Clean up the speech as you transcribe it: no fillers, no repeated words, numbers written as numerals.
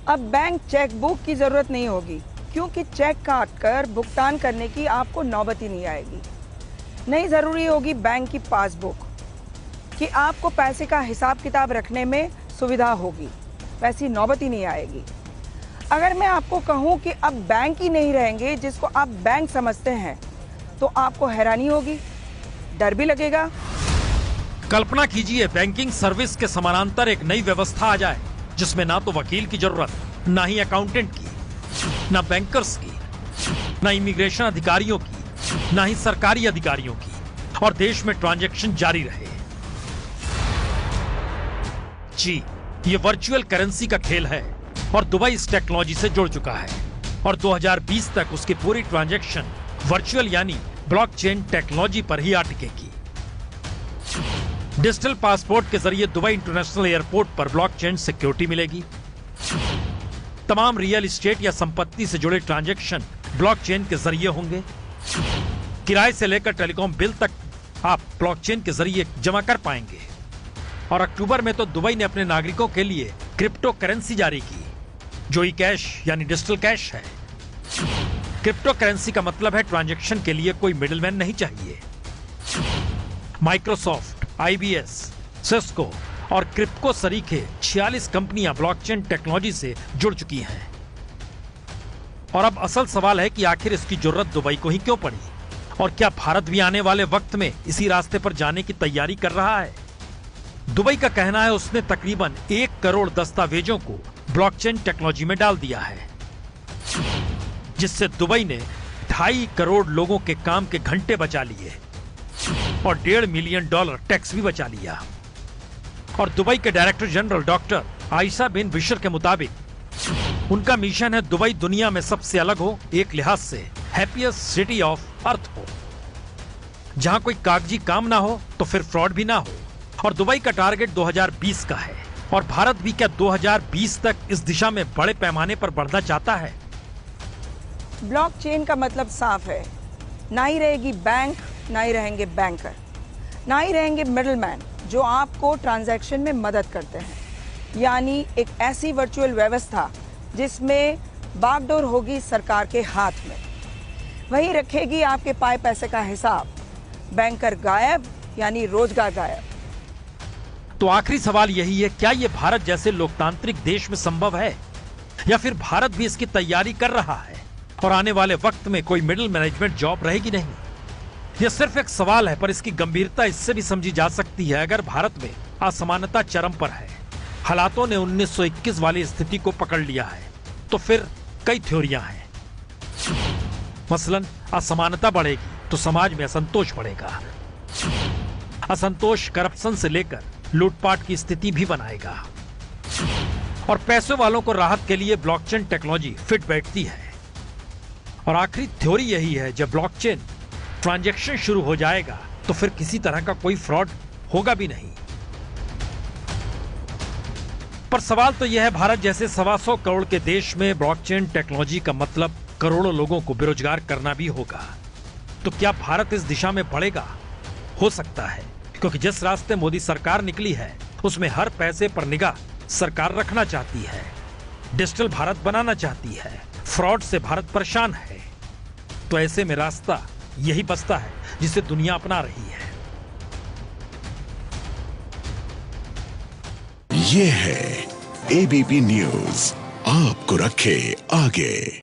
अब bank chequebook की जरूरत नहीं होगी, क्योंकि चेक काट कर भुगतान करने की आपको नौबत ही नहीं आएगी। नहीं जरूरी होगी बैंक की पासबुक कि आपको पैसे का हिसाब किताब रखने में सुविधा होगी, वैसी नौबत ही नहीं आएगी। अगर मैं आपको कहूं कि अब बैंक ही नहीं रहेंगे जिसको आप बैंक समझते हैं, तो आपको हैरानी होगी, डर भी लगेगा। कल्पना कीजिए बैंकिंग सर्विस के समानांतर एक नई व्यवस्था आ जाए जिसमें ना तो वकील की जरूरत, ना ही अकाउंटेंट की, ना बैंकर्स की, ना इमिग्रेशन अधिकारियों की, ना ही सरकारी अधिकारियों की, और देश में ट्रांजैक्शन जारी रहे। जी, ये वर्चुअल करेंसी का खेल है और दुबई इस टेक्नोलॉजी से जुड़ चुका है और 2020 तक उसकी पूरी ट्रांजैक्शन वर्चुअल यानी ब्लॉकचेन टेक्नोलॉजी पर ही अटकेगी। डिजिटल पासपोर्ट के जरिए दुबई इंटरनेशनल एयरपोर्ट पर ब्लॉकचेन सिक्योरिटी मिलेगी। तमाम रियल एस्टेट या संपत्ति से जुड़े ट्रांजैक्शन ब्लॉकचेन के जरिए होंगे। किराए से लेकर टेलीकॉम बिल तक आप ब्लॉकचेन के जरिए जमा कर पाएंगे। और अक्टूबर में तो दुबई ने अपने नागरिकों के लिए क्रिप्टो करेंसी जारी की, जो ई कैश यानी डिजिटल कैश है। क्रिप्टो करेंसी का मतलब है ट्रांजैक्शन के लिए कोई मिडिलमैन नहीं चाहिए। माइक्रोसॉफ्ट, आईबीएस, सिस्को और क्रिप्को सरीखे 46 कंपनियां ब्लॉकचेन टेक्नोलॉजी से जुड़ चुकी हैं। और अब असल सवाल है कि आखिर इसकी जरूरत दुबई को ही क्यों पड़ी, और क्या भारत भी आने वाले वक्त में इसी रास्ते पर जाने की तैयारी कर रहा है। दुबई का कहना है उसने तकरीबन 1 करोड़ दस्तावेजों को ब्लॉकचेन टेक्नोलॉजी में डाल दिया है, जिससे दुबई ने 2.5 करोड़ लोगों के काम के घंटे बचा लिए और $1.5 मिलियन टैक्स भी बचा लिया। और दुबई के डायरेक्टर जनरल डॉक्टर आयशा बिन बिशर के मुताबिक उनका मिशन है दुबई दुनिया में सबसे अलग हो, एक लिहाज से हैप्पीएस्ट सिटी ऑफ अर्थ हो, जहां कोई कागजी काम ना हो तो फिर फ्रॉड भी ना हो। और दुबई का टारगेट 2020 का है, और भारत भी क्या 2020 तक इस दिशा में बड़े पैमाने पर बढ़ना चाहता है। ब्लॉकचेन का मतलब साफ है, ना ही रहेगी बैंक, ना ही रहेंगे बैंकर, ना ही रहेंगे मिडलमैन जो आपको ट्रांजैक्शन में मदद करते हैं। यानी एक ऐसी वर्चुअल व्यवस्था जिसमें बागडोर होगी सरकार के हाथ में, वही रखेगी आपके पाए पैसे का हिसाब। बैंकर गायब यानी रोजगार गायब। तो आखिरी सवाल यही है, क्या यह भारत जैसे लोकतांत्रिक देश में संभव है, या फिर भारत भी इसकी तैयारी कर रहा है और आने वाले वक्त में कोई मिडिल मैनेजमेंट जॉब रहेगी नहीं। यह सिर्फ एक सवाल है, पर इसकी गंभीरता इससे भी समझी जा सकती है अगर भारत में असमानता चरम पर है। हालातों ने 1921 वाली स्थिति को पकड़ लिया है, तो फिर कई थ्योरियां हैं। मसलन असमानता बढ़ेगी तो समाज में असंतोष बढ़ेगा। असंतोष करप्शन से लेकर लूटपाट की स्थिति भी बनाएगा, और पैसों वालों को राहत के लिए ब्लॉकचेन टेक्नोलॉजी फिट बैठती है। और आखिरी थ्योरी यही है, जब ब्लॉकचेन ट्रांजैक्शन शुरू हो जाएगा तो फिर किसी तरह का कोई फ्रॉड होगा भी नहीं। पर सवाल तो यह है, भारत जैसे 125 करोड़ के देश में ब्लॉकचेन टेक्नोलॉजी का मतलब करोड़ों लोगों को बेरोजगार करना भी होगा। तो क्या भारत इस दिशा में बढ़ेगा? हो सकता है, क्योंकि जिस रास्ते मोदी सरकार निकली है उसमें हर पैसे पर निगाह सरकार रखना चाहती है, डिजिटल भारत बनाना चाहती है, फ्रॉड से भारत परेशान है। तो ऐसे में रास्ता यही बचता है जिसे दुनिया अपना रही है। ये है एबीपी न्यूज, आपको रखे आगे।